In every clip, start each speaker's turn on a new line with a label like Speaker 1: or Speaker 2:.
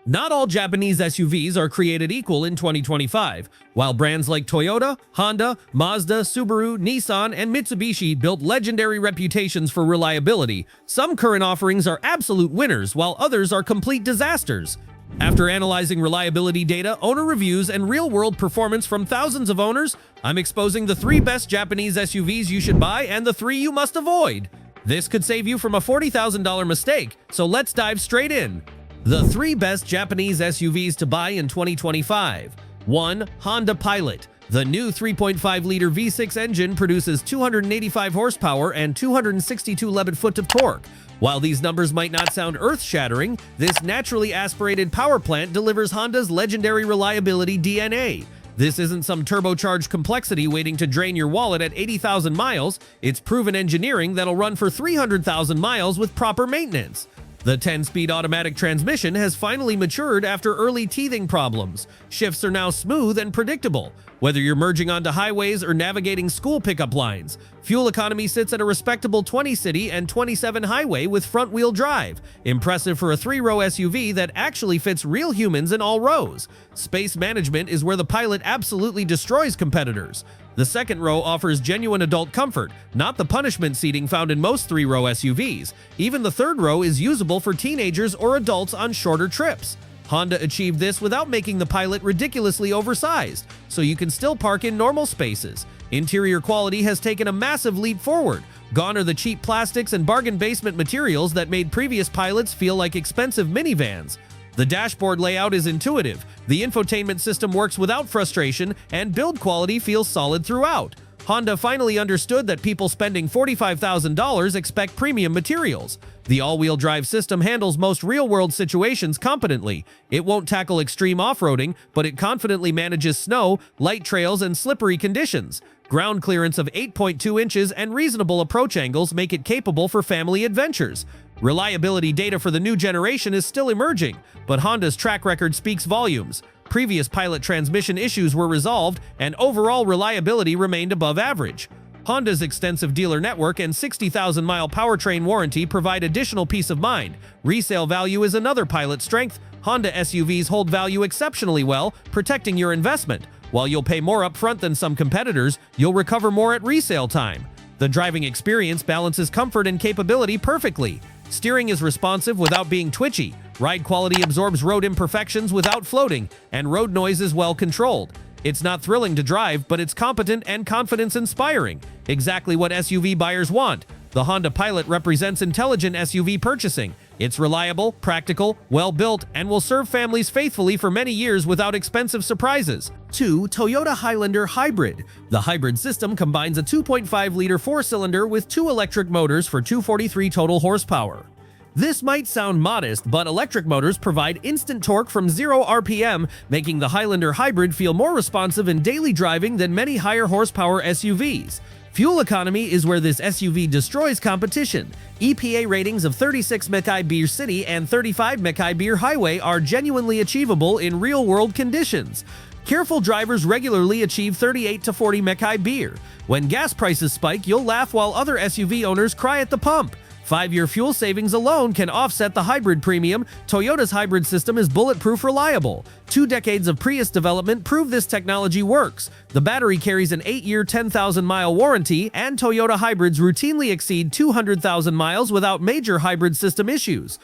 Speaker 1: Not all Japanese SUVs are created equal in 2025. While brands like Toyota, Honda, Mazda, Subaru, Nissan, and Mitsubishi built legendary reputations for reliability, some current offerings are absolute winners while others are complete disasters. After analyzing reliability data, owner reviews, and real-world performance from thousands of owners, I'm exposing the 3 best Japanese SUVs you should buy and the 3 you must avoid. This could save you from a $40,000 mistake, so let's dive straight in. The 3 best Japanese SUVs to buy in 2025. 1. Honda Pilot. The new 3.5-liter V6 engine produces 285 horsepower and 262 lb-ft of torque. While these numbers might not sound earth-shattering, this naturally aspirated power plant delivers Honda's legendary reliability DNA. This isn't some turbocharged complexity waiting to drain your wallet at 80,000 miles. It's proven engineering that'll run for 300,000 miles with proper maintenance. The 10-speed automatic transmission has finally matured after early teething problems. Shifts are now smooth and predictable, whether you're merging onto highways or navigating school pickup lines. Fuel economy sits at a respectable 20 city and 27 highway with front-wheel drive. Impressive for a 3-row SUV that actually fits real humans in all rows. Space management is where the Pilot absolutely destroys competitors. The second row offers genuine adult comfort, not the punishment seating found in most 3-row SUVs. Even the third row is usable for teenagers or adults on shorter trips. Honda achieved this without making the Pilot ridiculously oversized, so you can still park in normal spaces. Interior quality has taken a massive leap forward. Gone are the cheap plastics and bargain basement materials that made previous Pilots feel like expensive minivans. The dashboard layout is intuitive, the infotainment system works without frustration, and build quality feels solid throughout. Honda finally understood that people spending $45,000 expect premium materials. The all-wheel drive system handles most real-world situations competently. It won't tackle extreme off-roading, but it confidently manages snow, light trails, and slippery conditions. Ground clearance of 8.2 inches and reasonable approach angles make it capable for family adventures. Reliability data for the new generation is still emerging, but Honda's track record speaks volumes. Previous Pilot transmission issues were resolved, and overall reliability remained above average. Honda's extensive dealer network and 60,000-mile powertrain warranty provide additional peace of mind. Resale value is another Pilot strength. Honda SUVs hold value exceptionally well, protecting your investment. While you'll pay more upfront than some competitors, you'll recover more at resale time. The driving experience balances comfort and capability perfectly. Steering is responsive without being twitchy. Ride quality absorbs road imperfections without floating, and road noise is well controlled. It's not thrilling to drive, but it's competent and confidence-inspiring. Exactly what SUV buyers want. The Honda Pilot represents intelligent SUV purchasing. It's reliable, practical, well-built, and will serve families faithfully for many years without expensive surprises. 2. Toyota Highlander Hybrid. The hybrid system combines a 2.5-liter 4-cylinder with 2 electric motors for 243 total horsepower. This might sound modest, but electric motors provide instant torque from 0 RPM, making the Highlander Hybrid feel more responsive in daily driving than many higher horsepower SUVs. Fuel economy is where this SUV destroys competition. EPA ratings of 36 mph city and 35 mph highway are genuinely achievable in real-world conditions. Careful drivers regularly achieve 38 to 40 mph. When gas prices spike, you'll laugh while other SUV owners cry at the pump. 5-year fuel savings alone can offset the hybrid premium. Toyota's hybrid system is bulletproof reliable. 2 decades of Prius development prove this technology works. The battery carries an 8-year, 10,000-mile warranty, and Toyota hybrids routinely exceed 200,000 miles without major hybrid system issues.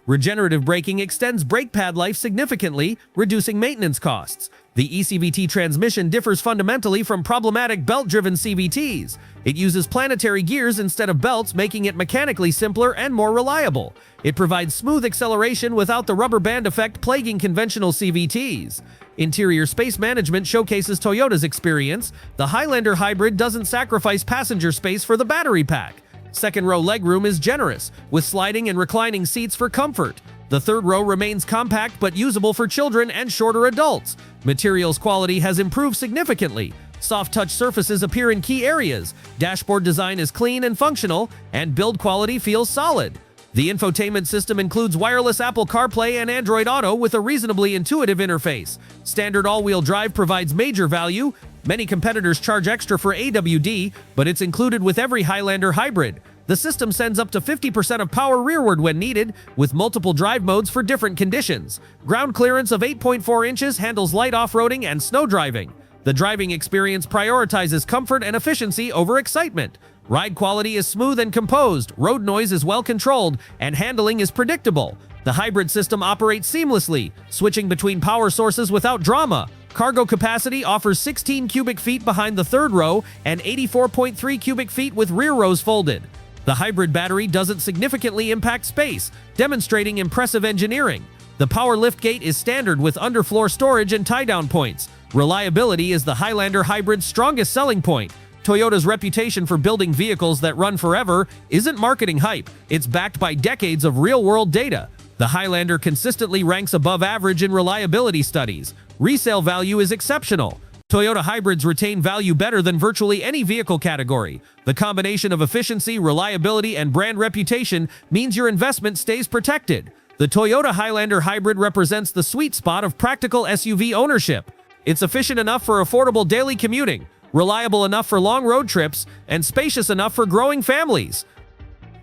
Speaker 1: Regenerative braking extends brake pad life significantly, reducing maintenance costs. The eCVT transmission differs fundamentally from problematic belt-driven CVTs. It uses planetary gears instead of belts, making it mechanically simpler and more reliable. It provides smooth acceleration without the rubber band effect plaguing conventional CVTs. Interior space management showcases Toyota's experience. The Highlander Hybrid doesn't sacrifice passenger space for the battery pack. Second-row legroom is generous, with sliding and reclining seats for comfort. The third row remains compact but usable for children and shorter adults. Materials quality has improved significantly. Soft touch surfaces appear in key areas. Dashboard design is clean and functional, and build quality feels solid. The infotainment system includes wireless Apple CarPlay and Android Auto with a reasonably intuitive interface. Standard all-wheel drive provides major value. Many competitors charge extra for AWD, but it's included with every Highlander hybrid. The system sends up to 50% of power rearward when needed, with multiple drive modes for different conditions. Ground clearance of 8.4 inches handles light off-roading and snow driving. The driving experience prioritizes comfort and efficiency over excitement. Ride quality is smooth and composed, road noise is well controlled, and handling is predictable. The hybrid system operates seamlessly, switching between power sources without drama. Cargo capacity offers 16 cubic feet behind the third row and 84.3 cubic feet with rear rows folded. The hybrid battery doesn't significantly impact space, demonstrating impressive engineering. The power liftgate is standard with underfloor storage and tie-down points. Reliability is the Highlander hybrid's strongest selling point. Toyota's reputation for building vehicles that run forever isn't marketing hype, it's backed by decades of real-world data. The Highlander consistently ranks above average in reliability studies. Resale value is exceptional. Toyota hybrids retain value better than virtually any vehicle category. The combination of efficiency, reliability, and brand reputation means your investment stays protected. The Toyota Highlander hybrid represents the sweet spot of practical SUV ownership. It's efficient enough for affordable daily commuting, reliable enough for long road trips, and spacious enough for growing families.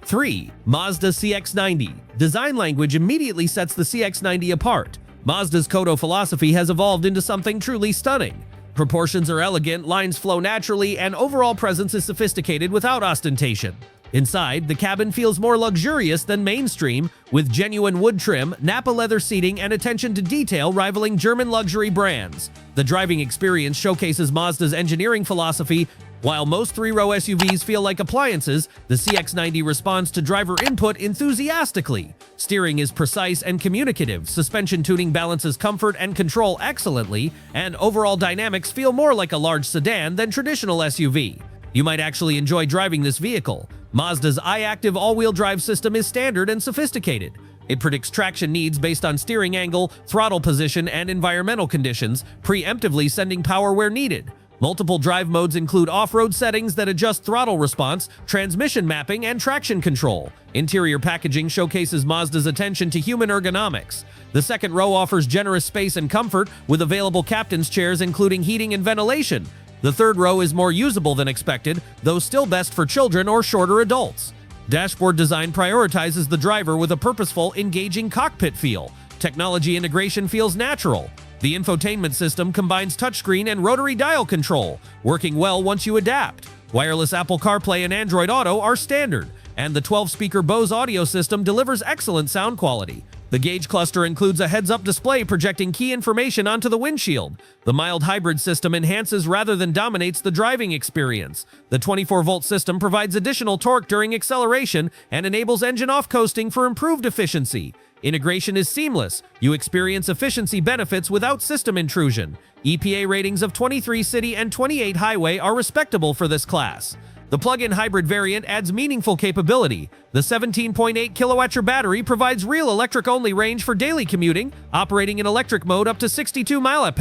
Speaker 1: 3. Mazda CX90. Design language immediately sets the CX90 apart. Mazda's Kodo philosophy has evolved into something truly stunning. Proportions are elegant, lines flow naturally, and overall presence is sophisticated without ostentation. Inside, the cabin feels more luxurious than mainstream, with genuine wood trim, Nappa leather seating, and attention to detail rivaling German luxury brands. The driving experience showcases Mazda's engineering philosophy. While most three-row SUVs feel like appliances, the CX90 responds to driver input enthusiastically. Steering is precise and communicative, suspension tuning balances comfort and control excellently, and overall dynamics feel more like a large sedan than traditional SUV. You might actually enjoy driving this vehicle. Mazda's iActive all-wheel drive system is standard and sophisticated. It predicts traction needs based on steering angle, throttle position, and environmental conditions, preemptively sending power where needed. Multiple drive modes include off-road settings that adjust throttle response, transmission mapping, and traction control. Interior packaging showcases Mazda's attention to human ergonomics. The second row offers generous space and comfort, with available captain's chairs including heating and ventilation. The third row is more usable than expected, though still best for children or shorter adults. Dashboard design prioritizes the driver with a purposeful, engaging cockpit feel. Technology integration feels natural. The infotainment system combines touchscreen and rotary dial control, working well once you adapt. Wireless Apple CarPlay and Android Auto are standard, and the 12-speaker Bose audio system delivers excellent sound quality. The gauge cluster includes a heads-up display projecting key information onto the windshield. The mild hybrid system enhances rather than dominates the driving experience. The 24-volt system provides additional torque during acceleration and enables engine-off coasting for improved efficiency. Integration is seamless. You experience efficiency benefits without system intrusion. EPA ratings of 23 city and 28 highway are respectable for this class. The plug-in hybrid variant adds meaningful capability. The 17.8 kWh battery provides real electric-only range for daily commuting, operating in electric mode up to 62 mAh.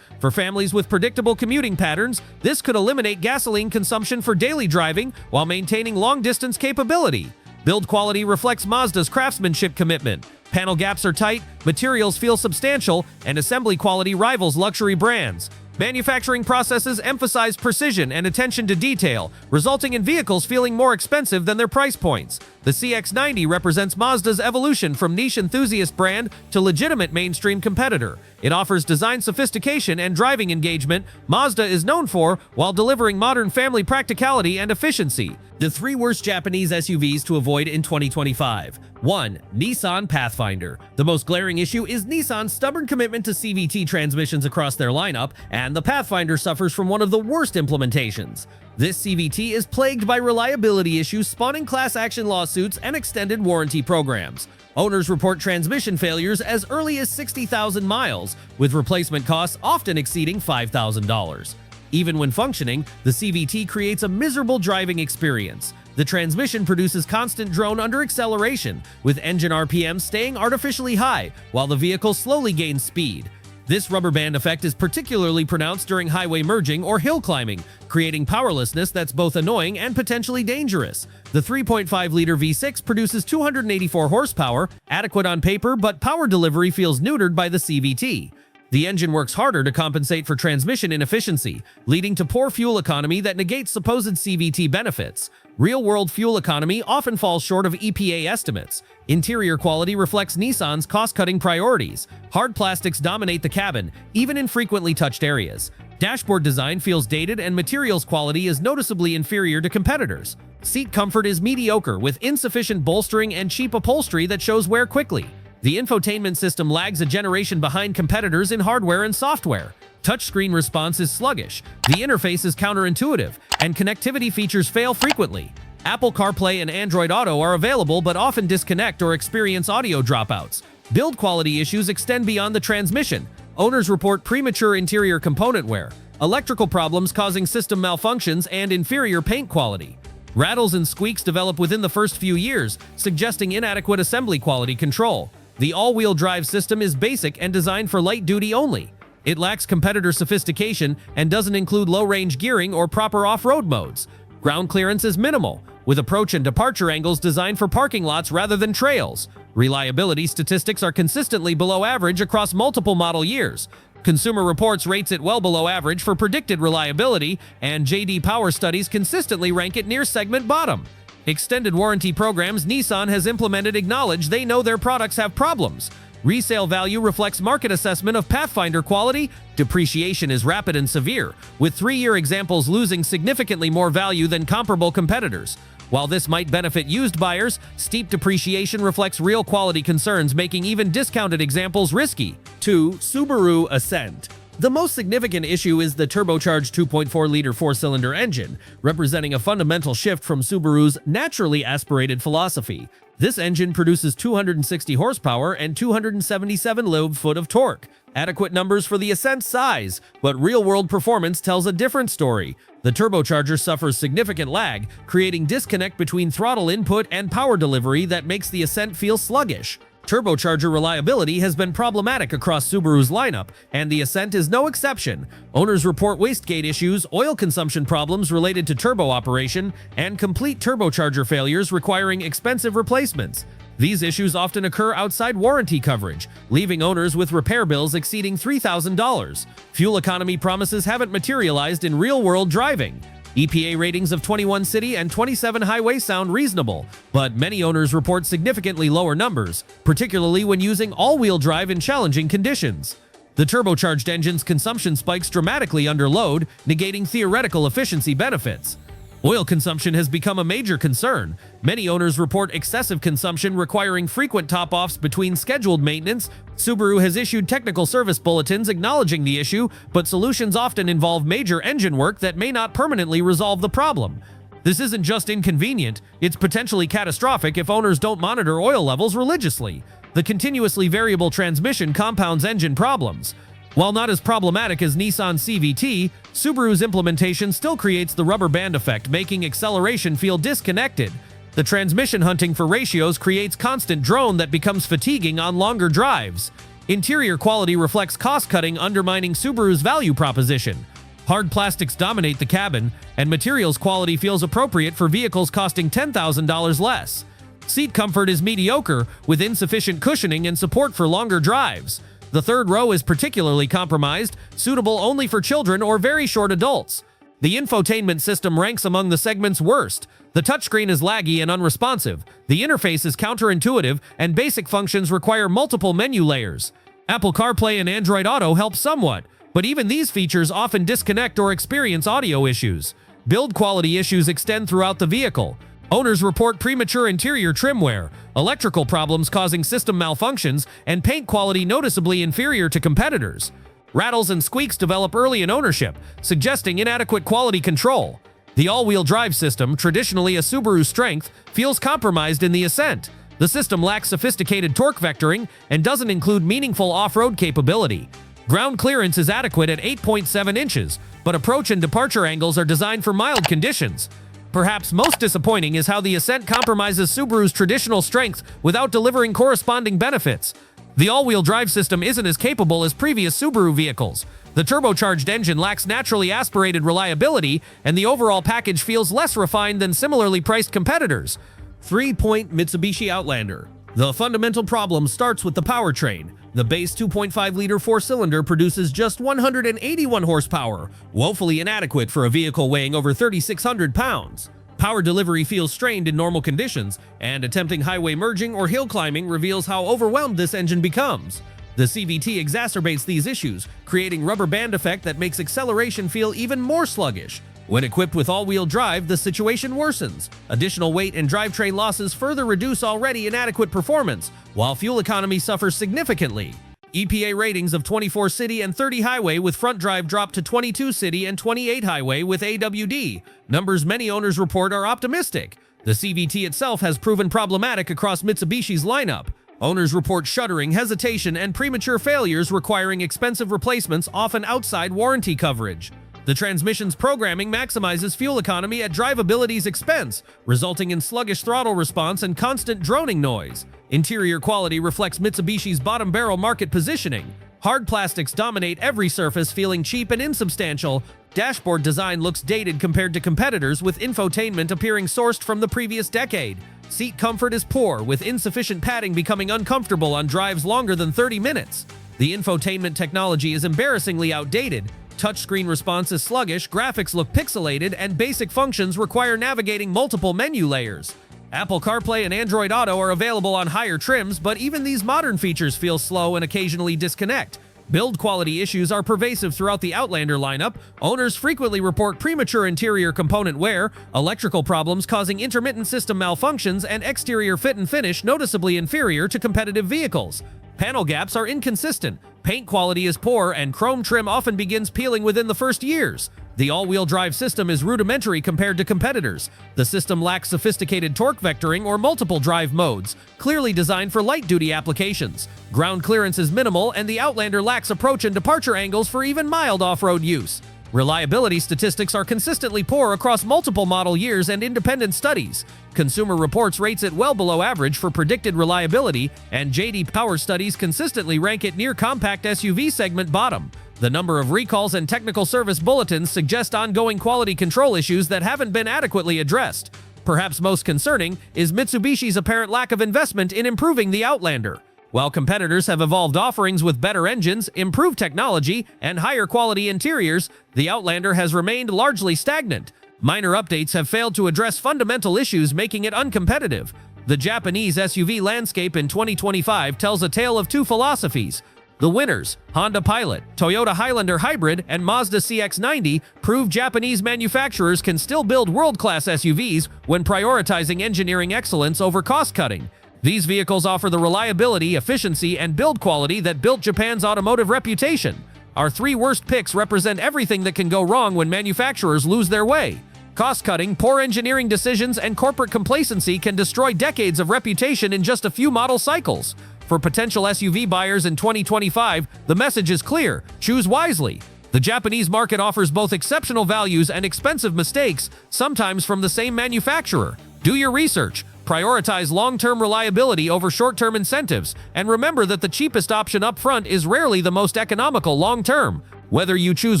Speaker 1: For families with predictable commuting patterns, this could eliminate gasoline consumption for daily driving while maintaining long-distance capability. Build quality reflects Mazda's craftsmanship commitment. Panel gaps are tight, materials feel substantial, and assembly quality rivals luxury brands. Manufacturing processes emphasize precision and attention to detail, resulting in vehicles feeling more expensive than their price points. The CX90 represents Mazda's evolution from niche enthusiast brand to legitimate mainstream competitor. It offers design sophistication and driving engagement Mazda is known for, while delivering modern family practicality and efficiency. The 3 worst Japanese SUVs to avoid in 2025. 1. Nissan Pathfinder. The most glaring issue is Nissan's stubborn commitment to CVT transmissions across their lineup, and the Pathfinder suffers from one of the worst implementations. This CVT is plagued by reliability issues spawning class action lawsuits and extended warranty programs. Owners report transmission failures as early as 60,000 miles, with replacement costs often exceeding $5,000. Even when functioning, the CVT creates a miserable driving experience. The transmission produces constant drone under acceleration, with engine RPM staying artificially high, while the vehicle slowly gains speed. This rubber band effect is particularly pronounced during highway merging or hill climbing, creating powerlessness that's both annoying and potentially dangerous. The 3.5-liter V6 produces 284 horsepower, adequate on paper, but power delivery feels neutered by the CVT. The engine works harder to compensate for transmission inefficiency, leading to poor fuel economy that negates supposed CVT benefits. Real-world fuel economy often falls short of EPA estimates. Interior quality reflects Nissan's cost-cutting priorities. Hard plastics dominate the cabin, even in frequently touched areas. Dashboard design feels dated and materials quality is noticeably inferior to competitors. Seat comfort is mediocre with insufficient bolstering and cheap upholstery that shows wear quickly. The infotainment system lags a generation behind competitors in hardware and software. Touchscreen response is sluggish, the interface is counterintuitive, and connectivity features fail frequently. Apple CarPlay and Android Auto are available but often disconnect or experience audio dropouts. Build quality issues extend beyond the transmission. Owners report premature interior component wear, electrical problems causing system malfunctions, and inferior paint quality. Rattles and squeaks develop within the first few years, suggesting inadequate assembly quality control. The all-wheel drive system is basic and designed for light duty only. It lacks competitor sophistication and doesn't include low-range gearing or proper off-road modes. Ground clearance is minimal, with approach and departure angles designed for parking lots rather than trails. Reliability statistics are consistently below average across multiple model years. Consumer Reports rates it well below average for predicted reliability, and J.D. Power Studies consistently rank it near segment bottom. Extended warranty programs Nissan has implemented acknowledge they know their products have problems. Resale value reflects market assessment of Pathfinder quality. Depreciation is rapid and severe, with 3-year examples losing significantly more value than comparable competitors. While this might benefit used buyers, steep depreciation reflects real quality concerns, making even discounted examples risky. 2. Subaru Ascent. The most significant issue is the turbocharged 2.4-liter four-cylinder engine, representing a fundamental shift from Subaru's naturally aspirated philosophy. This engine produces 260 horsepower and 277 lb-foot of torque, adequate numbers for the Ascent size, but real-world performance tells a different story. The turbocharger suffers significant lag, creating disconnect between throttle input and power delivery that makes the Ascent feel sluggish. Turbocharger reliability has been problematic across Subaru's lineup, and the Ascent is no exception. Owners report wastegate issues, oil consumption problems related to turbo operation, and complete turbocharger failures requiring expensive replacements. These issues often occur outside warranty coverage, leaving owners with repair bills exceeding $3,000. Fuel economy promises haven't materialized in real-world driving. EPA ratings of 21 city and 27 highway sound reasonable, but many owners report significantly lower numbers, particularly when using all-wheel drive in challenging conditions. The turbocharged engine's consumption spikes dramatically under load, negating theoretical efficiency benefits. Oil consumption has become a major concern. Many owners report excessive consumption requiring frequent top-offs between scheduled maintenance. Subaru has issued technical service bulletins acknowledging the issue, but solutions often involve major engine work that may not permanently resolve the problem. This isn't just inconvenient, it's potentially catastrophic if owners don't monitor oil levels religiously. The continuously variable transmission compounds engine problems. While not as problematic as Nissan's CVT, Subaru's implementation still creates the rubber band effect, making acceleration feel disconnected. The transmission hunting for ratios creates constant drone that becomes fatiguing on longer drives. Interior quality reflects cost-cutting, undermining Subaru's value proposition. Hard plastics dominate the cabin, and materials quality feels appropriate for vehicles costing $10,000 less. Seat comfort is mediocre, with insufficient cushioning and support for longer drives. The third row is particularly compromised, suitable only for children or very short adults. The infotainment system ranks among the segment's worst. The touchscreen is laggy and unresponsive, the interface is counterintuitive, and basic functions require multiple menu layers. Apple CarPlay and Android Auto help somewhat, but even these features often disconnect or experience audio issues. Build quality issues extend throughout the vehicle. Owners report premature interior trim wear, electrical problems causing system malfunctions, and paint quality noticeably inferior to competitors. Rattles and squeaks develop early in ownership, suggesting inadequate quality control. The all-wheel drive system, traditionally a Subaru strength, feels compromised in the Ascent. The system lacks sophisticated torque vectoring and doesn't include meaningful off-road capability. Ground clearance is adequate at 8.7 inches, but approach and departure angles are designed for mild conditions. Perhaps most disappointing is how the Ascent compromises Subaru's traditional strength without delivering corresponding benefits. The all-wheel drive system isn't as capable as previous Subaru vehicles. The turbocharged engine lacks naturally aspirated reliability, and the overall package feels less refined than similarly priced competitors. 3. Mitsubishi Outlander. The fundamental problem starts with the powertrain. The base 2.5-liter four-cylinder produces just 181 horsepower, woefully inadequate for a vehicle weighing over 3,600 pounds. Power delivery feels strained in normal conditions, and attempting highway merging or hill climbing reveals how overwhelmed this engine becomes. The CVT exacerbates these issues, creating rubber band effect that makes acceleration feel even more sluggish. When equipped with all-wheel drive, the situation worsens. Additional weight and drivetrain losses further reduce already inadequate performance, while fuel economy suffers significantly. EPA ratings of 24 city and 30 highway with front drive drop to 22 city and 28 highway with AWD. Numbers many owners report are optimistic. The CVT itself has proven problematic across Mitsubishi's lineup. Owners report shuddering, hesitation, and premature failures requiring expensive replacements, often outside warranty coverage. The transmission's programming maximizes fuel economy at drivability's expense, resulting in sluggish throttle response and constant droning noise. Interior quality reflects Mitsubishi's bottom barrel market positioning. Hard plastics dominate every surface, feeling cheap and insubstantial. Dashboard design looks dated compared to competitors, with infotainment appearing sourced from the previous decade. Seat comfort is poor, with insufficient padding becoming uncomfortable on drives longer than 30 minutes. The infotainment technology is embarrassingly outdated. Touchscreen response is sluggish, graphics look pixelated, and basic functions require navigating multiple menu layers. Apple CarPlay and Android Auto are available on higher trims, but even these modern features feel slow and occasionally disconnect. Build quality issues are pervasive throughout the Outlander lineup. Owners frequently report premature interior component wear, electrical problems causing intermittent system malfunctions, and exterior fit and finish noticeably inferior to competitive vehicles. Panel gaps are inconsistent, paint quality is poor, and chrome trim often begins peeling within the first years. The all-wheel drive system is rudimentary compared to competitors. The system lacks sophisticated torque vectoring or multiple drive modes, clearly designed for light-duty applications. Ground clearance is minimal, and the Outlander lacks approach and departure angles for even mild off-road use. Reliability statistics are consistently poor across multiple model years and independent studies. Consumer Reports rates it well below average for predicted reliability, and J.D. Power studies consistently rank it near compact SUV segment bottom. The number of recalls and technical service bulletins suggest ongoing quality control issues that haven't been adequately addressed. Perhaps most concerning is Mitsubishi's apparent lack of investment in improving the Outlander. While competitors have evolved offerings with better engines, improved technology, and higher quality interiors, the Outlander has remained largely stagnant. Minor updates have failed to address fundamental issues, making it uncompetitive. The Japanese SUV landscape in 2025 tells a tale of two philosophies. The winners, Honda Pilot, Toyota Highlander Hybrid, and Mazda CX90, prove Japanese manufacturers can still build world-class SUVs when prioritizing engineering excellence over cost-cutting. These vehicles offer the reliability, efficiency, and build quality that built Japan's automotive reputation. Our three worst picks represent everything that can go wrong when manufacturers lose their way. Cost-cutting, poor engineering decisions, and corporate complacency can destroy decades of reputation in just a few model cycles. For potential SUV buyers in 2025, the message is clear: choose wisely. The Japanese market offers both exceptional values and expensive mistakes, sometimes from the same manufacturer. Do your research. Prioritize long-term reliability over short-term incentives, and remember that the cheapest option up front is rarely the most economical long-term. Whether you choose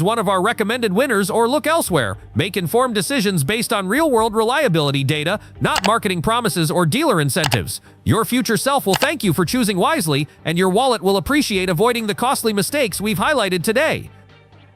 Speaker 1: one of our recommended winners or look elsewhere, make informed decisions based on real-world reliability data, not marketing promises or dealer incentives. Your future self will thank you for choosing wisely, and your wallet will appreciate avoiding the costly mistakes we've highlighted today.